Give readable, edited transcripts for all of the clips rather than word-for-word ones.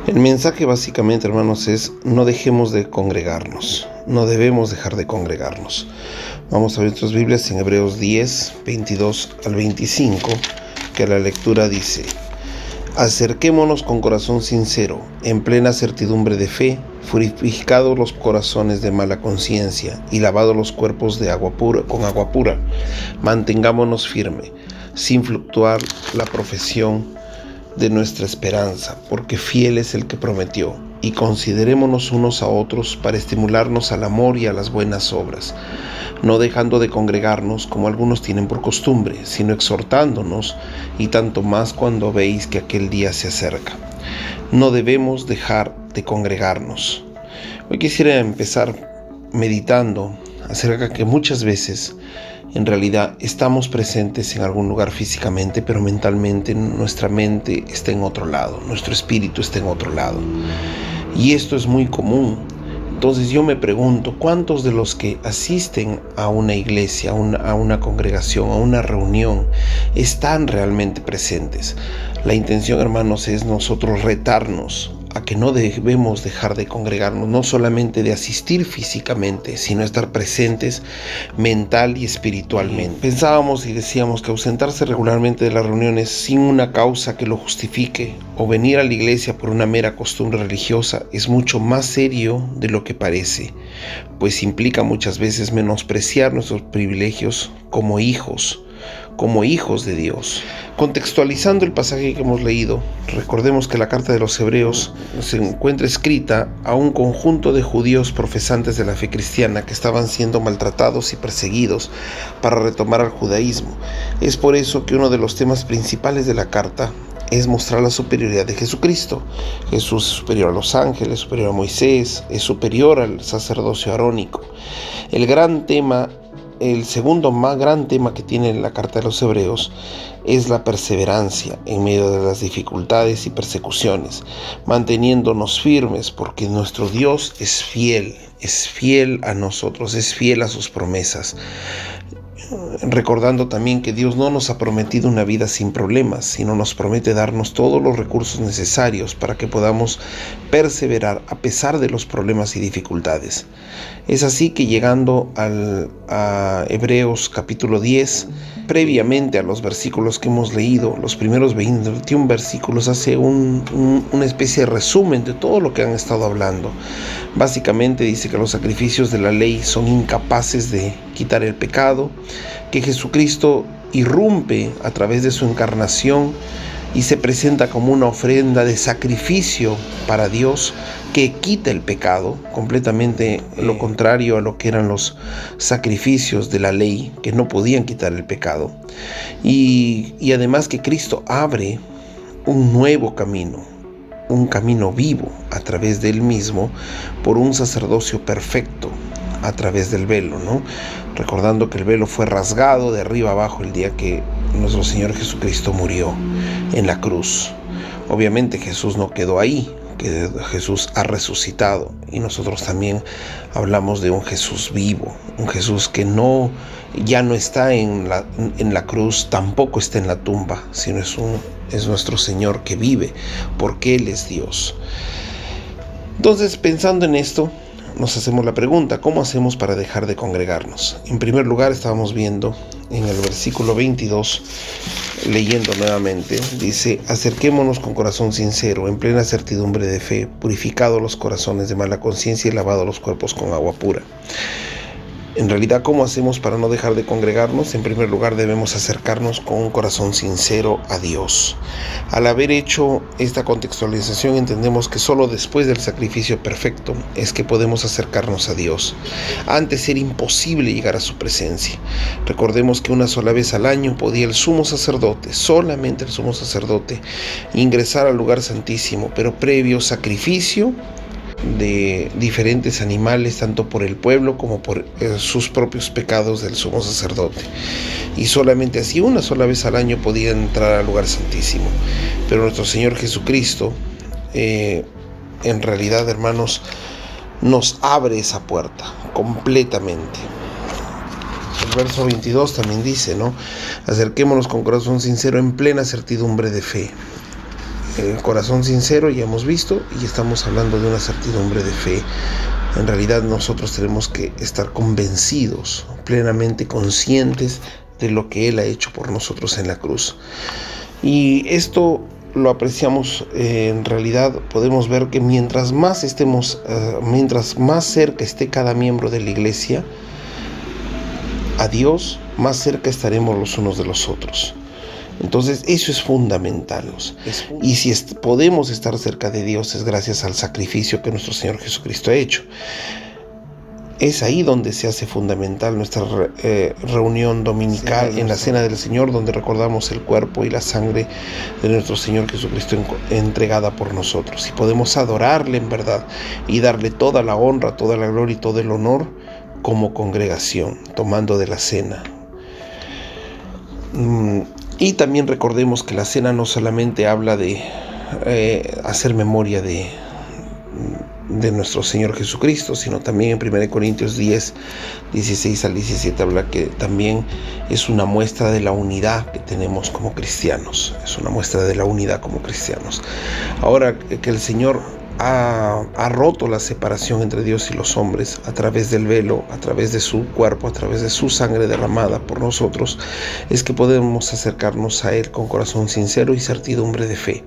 El mensaje básicamente, hermanos, es no dejemos de congregarnos, no debemos dejar de congregarnos. Vamos a ver nuestras Biblias en Hebreos 10, 22 al 25, que la lectura dice: acerquémonos con corazón sincero, en plena certidumbre de fe, purificados los corazones de mala conciencia y lavados los cuerpos con agua pura. Mantengámonos firme, sin fluctuar la profesión de nuestra esperanza, porque fiel es el que prometió, y considerémonos unos a otros para estimularnos al amor y a las buenas obras, no dejando de congregarnos como algunos tienen por costumbre, sino exhortándonos, y tanto más cuando veis que aquel día se acerca. No debemos dejar de congregarnos. Hoy quisiera empezar meditando acerca que muchas veces en realidad estamos presentes en algún lugar físicamente, pero mentalmente nuestra mente está en otro lado, nuestro espíritu está en otro lado. Y esto es muy común. Entonces yo me pregunto, ¿cuántos de los que asisten a una iglesia, a una congregación, a una reunión, están realmente presentes? La intención, hermanos, es nosotros retarnos a que no debemos dejar de congregarnos, no solamente de asistir físicamente, sino estar presentes mental y espiritualmente. Pensábamos y decíamos que ausentarse regularmente de las reuniones sin una causa que lo justifique o venir a la iglesia por una mera costumbre religiosa es mucho más serio de lo que parece, pues implica muchas veces menospreciar nuestros privilegios como hijos de Dios. Contextualizando el pasaje que hemos leído, recordemos que la carta de los Hebreos se encuentra escrita a un conjunto de judíos profesantes de la fe cristiana que estaban siendo maltratados y perseguidos para retomar al judaísmo. Es por eso que uno de los temas principales de la carta es mostrar la superioridad de Jesucristo. Jesús es superior a los ángeles, superior a Moisés, es superior al sacerdocio arónico. El segundo más gran tema que tiene la carta de los Hebreos es la perseverancia en medio de las dificultades y persecuciones, manteniéndonos firmes porque nuestro Dios es fiel a nosotros, es fiel a sus promesas. Recordando también que Dios no nos ha prometido una vida sin problemas, sino nos promete darnos todos los recursos necesarios para que podamos perseverar a pesar de los problemas y dificultades. Es así que llegando a Hebreos capítulo 10, previamente a los versículos que hemos leído, los primeros 21 versículos hace una especie de resumen de todo lo que han estado hablando. Básicamente dice que los sacrificios de la ley son incapaces de quitar el pecado, que Jesucristo irrumpe a través de su encarnación y se presenta como una ofrenda de sacrificio para Dios que quita el pecado, completamente lo contrario a lo que eran los sacrificios de la ley, que no podían quitar el pecado. Y además que Cristo abre un nuevo camino, un camino vivo a través de Él mismo, por un sacerdocio perfecto a través del velo, ¿no? Recordando que el velo fue rasgado de arriba abajo el día que nuestro Señor Jesucristo murió en la cruz. Obviamente Jesús no quedó ahí, que Jesús ha resucitado, y nosotros también hablamos de un Jesús vivo, un Jesús que ya no está en la cruz, tampoco está en la tumba, sino es nuestro Señor que vive, porque Él es Dios. Entonces, pensando en esto, nos hacemos la pregunta, ¿cómo hacemos para dejar de congregarnos? En primer lugar, estábamos viendo en el versículo 22, leyendo nuevamente, dice: acerquémonos con corazón sincero, en plena certidumbre de fe, purificados los corazones de mala conciencia y lavados los cuerpos con agua pura. En realidad, ¿cómo hacemos para no dejar de congregarnos? En primer lugar, debemos acercarnos con un corazón sincero a Dios. Al haber hecho esta contextualización, entendemos que solo después del sacrificio perfecto es que podemos acercarnos a Dios. Antes era imposible llegar a su presencia. Recordemos que una sola vez al año podía el sumo sacerdote, solamente el sumo sacerdote, ingresar al lugar santísimo, pero previo sacrificio de diferentes animales, tanto por el pueblo como por sus propios pecados del sumo sacerdote. Y solamente así, una sola vez al año, podía entrar al lugar santísimo. Pero nuestro Señor Jesucristo, en realidad, hermanos, nos abre esa puerta completamente. El verso 22 también dice, ¿no? Acerquémonos con corazón sincero, en plena certidumbre de fe. corazón sincero, ya hemos visto, y estamos hablando de una certidumbre de fe. En realidad nosotros tenemos que estar convencidos, plenamente conscientes de lo que Él ha hecho por nosotros en la cruz. Y esto lo apreciamos, en realidad podemos ver que mientras más cerca esté cada miembro de la iglesia a Dios, más cerca estaremos los unos de los otros. Entonces eso es fundamental. Y si podemos estar cerca de Dios es gracias al sacrificio que nuestro Señor Jesucristo ha hecho. Es ahí donde se hace fundamental nuestra reunión dominical en la Cena del Señor, donde recordamos el cuerpo y la sangre de nuestro Señor Jesucristo entregada por nosotros. Y podemos adorarle en verdad y darle toda la honra, toda la gloria y todo el honor como congregación, tomando de la cena. Y también recordemos que la cena no solamente habla de hacer memoria de nuestro Señor Jesucristo, sino también en 1 Corintios 10, 16 al 17 habla que también es una muestra de la unidad que tenemos como cristianos. Es una muestra de la unidad como cristianos. Ahora que el Señor ha roto la separación entre Dios y los hombres a través del velo, a través de su cuerpo, a través de su sangre derramada por nosotros, es que podemos acercarnos a Él con corazón sincero y certidumbre de fe.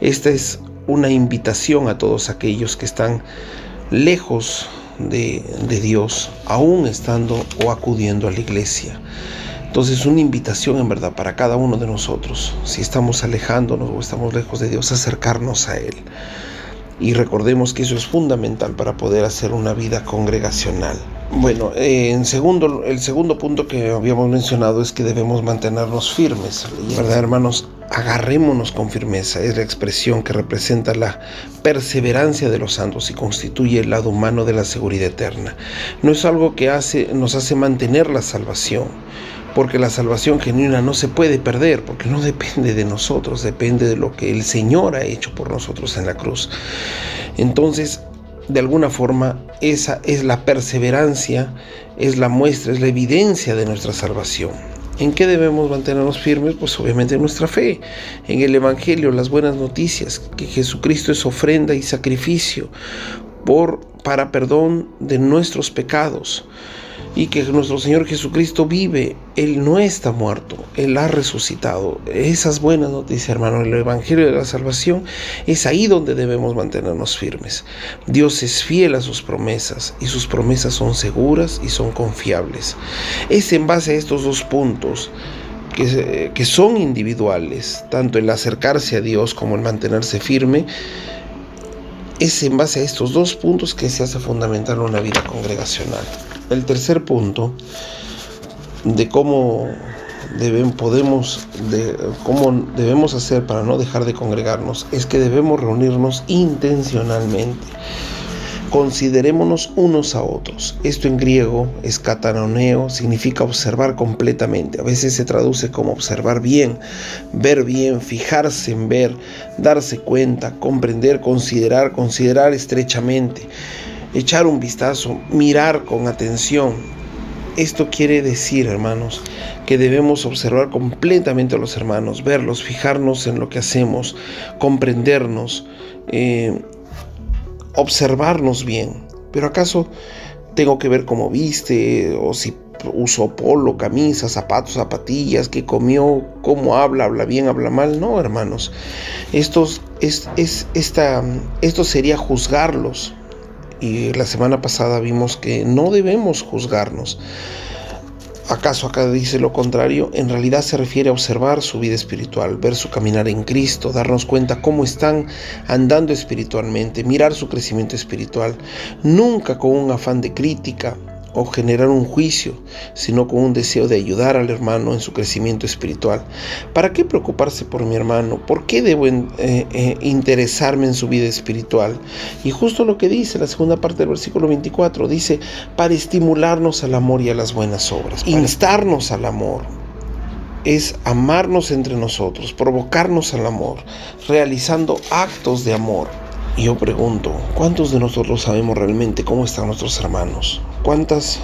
Esta es una invitación a todos aquellos que están lejos de Dios, aún estando o acudiendo a la iglesia. Entonces, una invitación en verdad para cada uno de nosotros, si estamos alejándonos o estamos lejos de Dios, acercarnos a Él. Y recordemos que eso es fundamental para poder hacer una vida congregacional. Bueno, el segundo punto que habíamos mencionado es que debemos mantenernos firmes, ¿verdad, hermanos? Agarrémonos con firmeza. Es la expresión que representa la perseverancia de los santos y constituye el lado humano de la seguridad eterna. No es algo que nos hace mantener la salvación, porque la salvación genuina no se puede perder, porque no depende de nosotros, depende de lo que el Señor ha hecho por nosotros en la cruz. Entonces, de alguna forma, esa es la perseverancia, es la muestra, es la evidencia de nuestra salvación. ¿En qué debemos mantenernos firmes? Pues obviamente en nuestra fe, en el Evangelio, las buenas noticias, que Jesucristo es ofrenda y sacrificio para perdón de nuestros pecados, y que nuestro Señor Jesucristo vive. Él no está muerto, Él ha resucitado. Esas buenas noticias, hermano, el Evangelio de la salvación, es ahí donde debemos mantenernos firmes. Dios es fiel a sus promesas, y sus promesas son seguras y son confiables. Es en base a estos dos puntos que son individuales, tanto el acercarse a Dios como el mantenerse firme. Es en base a estos dos puntos que se hace fundamental una vida congregacional. El tercer punto de cómo debemos hacer para no dejar de congregarnos es que debemos reunirnos intencionalmente. Considerémonos unos a otros. Esto en griego es katanoneo, significa observar completamente. A veces se traduce como observar bien, ver bien, fijarse en ver, darse cuenta, comprender, considerar estrechamente, echar un vistazo, mirar con atención. Esto quiere decir, hermanos, que debemos observar completamente a los hermanos, verlos, fijarnos en lo que hacemos, comprendernos, observarnos bien. Pero ¿acaso tengo que ver cómo viste, o si usó polo, camisa, zapatos, zapatillas, qué comió, cómo habla bien, habla mal? No, hermanos, esto sería juzgarlos. Y la semana pasada vimos que no debemos juzgarnos. ¿Acaso acá dice lo contrario? En realidad se refiere a observar su vida espiritual, ver su caminar en Cristo, darnos cuenta cómo están andando espiritualmente, mirar su crecimiento espiritual, nunca con un afán de crítica o generar un juicio, sino con un deseo de ayudar al hermano en su crecimiento espiritual. ¿Para qué preocuparse por mi hermano? ¿Por qué debo interesarme en su vida espiritual? Y justo lo que dice la segunda parte del versículo 24, dice, para estimularnos al amor y a las buenas obras, instarnos al amor. Es amarnos entre nosotros, provocarnos al amor, realizando actos de amor. Y yo pregunto, ¿cuántos de nosotros sabemos realmente cómo están nuestros hermanos? ¿Cuántos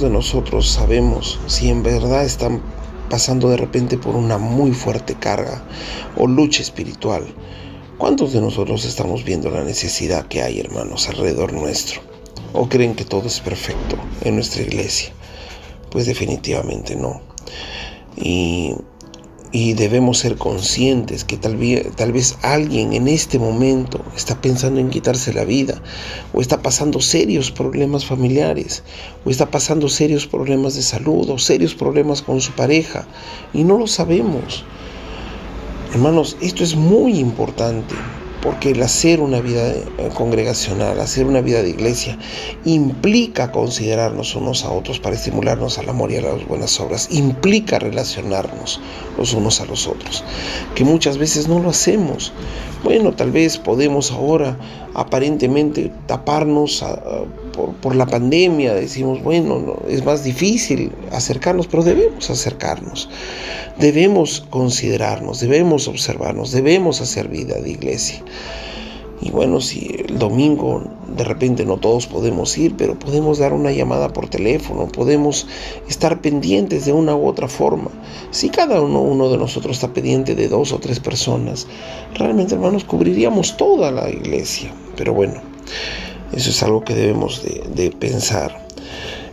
de nosotros sabemos si en verdad están pasando de repente por una muy fuerte carga o lucha espiritual, ¿cuántos de nosotros estamos viendo la necesidad que hay, hermanos, alrededor nuestro? ¿O creen que todo es perfecto en nuestra iglesia? Pues definitivamente no. Y debemos ser conscientes que tal vez alguien en este momento está pensando en quitarse la vida, o está pasando serios problemas familiares, o está pasando serios problemas de salud, o serios problemas con su pareja, y no lo sabemos. Hermanos, esto es muy importante, porque el hacer una vida congregacional, hacer una vida de iglesia, implica considerarnos unos a otros para estimularnos al amor y a las buenas obras. Implica relacionarnos los unos a los otros, que muchas veces no lo hacemos. Bueno, tal vez podemos ahora aparentemente taparnos por la pandemia. Decimos, bueno, no, es más difícil acercarnos, pero debemos acercarnos. Debemos considerarnos, debemos observarnos, debemos hacer vida de iglesia. Y bueno, si el domingo de repente no todos podemos ir, pero podemos dar una llamada por teléfono, podemos estar pendientes de una u otra forma. Si cada uno de nosotros está pendiente de 2 o 3 personas, realmente, hermanos, cubriríamos toda la iglesia. Pero bueno, eso es algo que debemos de pensar.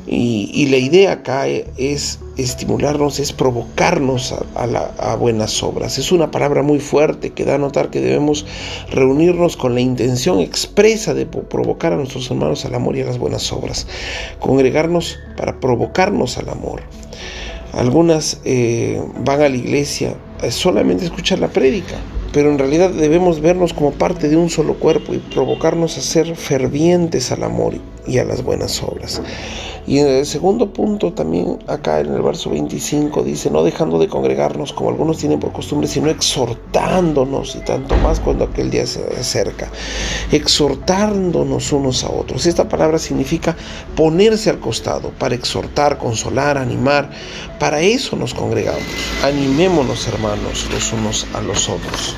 Y la idea acá es estimularnos, es provocarnos a buenas obras. Es una palabra muy fuerte que da a notar que debemos reunirnos con la intención expresa de provocar a nuestros hermanos al amor y a las buenas obras. Congregarnos para provocarnos al amor. Algunas van a la iglesia solamente a escuchar la prédica, pero en realidad debemos vernos como parte de un solo cuerpo y provocarnos a ser fervientes al amor y a las buenas obras. Y en el segundo punto también, acá en el verso 25, dice: no dejando de congregarnos como algunos tienen por costumbre, sino exhortándonos, y tanto más cuando aquel día se acerca, exhortándonos unos a otros. Esta palabra significa ponerse al costado, para exhortar, consolar, animar. Para eso nos congregamos. Animémonos, hermanos, los unos a los otros.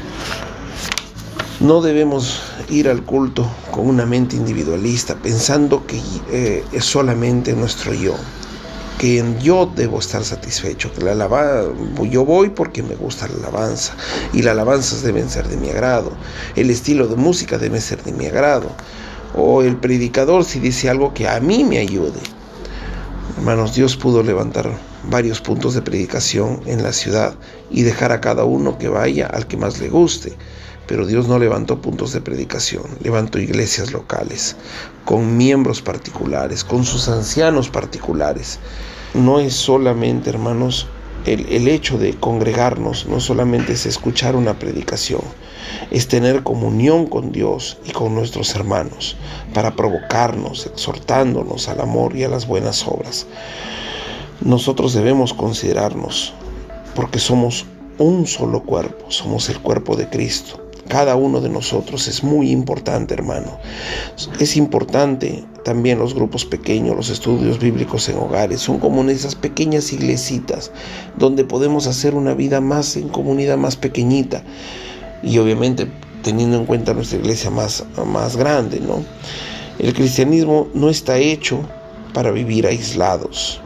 No debemos ir al culto con una mente individualista, pensando que es solamente nuestro yo, que en yo debo estar satisfecho, que yo voy porque me gusta la alabanza, y las alabanzas deben ser de mi agrado, el estilo de música debe ser de mi agrado, o el predicador si dice algo que a mí me ayude. Hermanos, Dios pudo levantar varios puntos de predicación en la ciudad y dejar a cada uno que vaya al que más le guste. Pero Dios no levantó puntos de predicación, levantó iglesias locales, con miembros particulares, con sus ancianos particulares. No es solamente, hermanos, el hecho de congregarnos, no solamente es escuchar una predicación, es tener comunión con Dios y con nuestros hermanos, para provocarnos, exhortándonos al amor y a las buenas obras. Nosotros debemos considerarnos, porque somos un solo cuerpo, somos el cuerpo de Cristo. Cada uno de nosotros es muy importante, hermano. Es importante también los grupos pequeños, los estudios bíblicos en hogares. Son como esas pequeñas iglesitas donde podemos hacer una vida más en comunidad, más pequeñita. Y obviamente teniendo en cuenta nuestra iglesia más grande, ¿no? El cristianismo no está hecho para vivir aislados.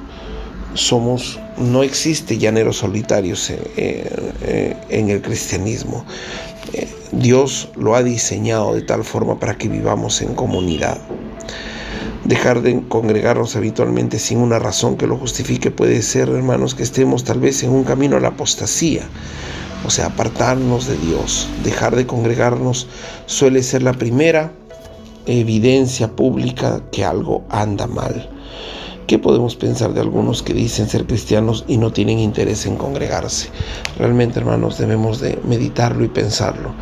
No existe llaneros solitarios en el cristianismo. Dios lo ha diseñado de tal forma para que vivamos en comunidad. Dejar de congregarnos habitualmente sin una razón que lo justifique puede ser, hermanos, que estemos tal vez en un camino a la apostasía, o sea, apartarnos de Dios. Dejar de congregarnos suele ser la primera evidencia pública que algo anda mal. ¿Qué podemos pensar de algunos que dicen ser cristianos y no tienen interés en congregarse? Realmente, hermanos, debemos de meditarlo y pensarlo.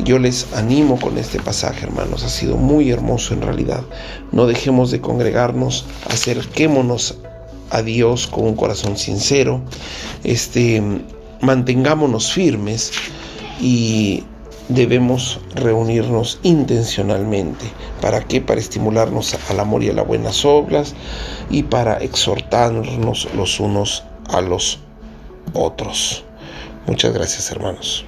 Yo les animo con este pasaje, hermanos. Ha sido muy hermoso en realidad. No dejemos de congregarnos, acerquémonos a Dios con un corazón sincero. Mantengámonos firmes y debemos reunirnos intencionalmente. ¿Para qué? Para estimularnos al amor y a las buenas obras y para exhortarnos los unos a los otros. Muchas gracias, hermanos.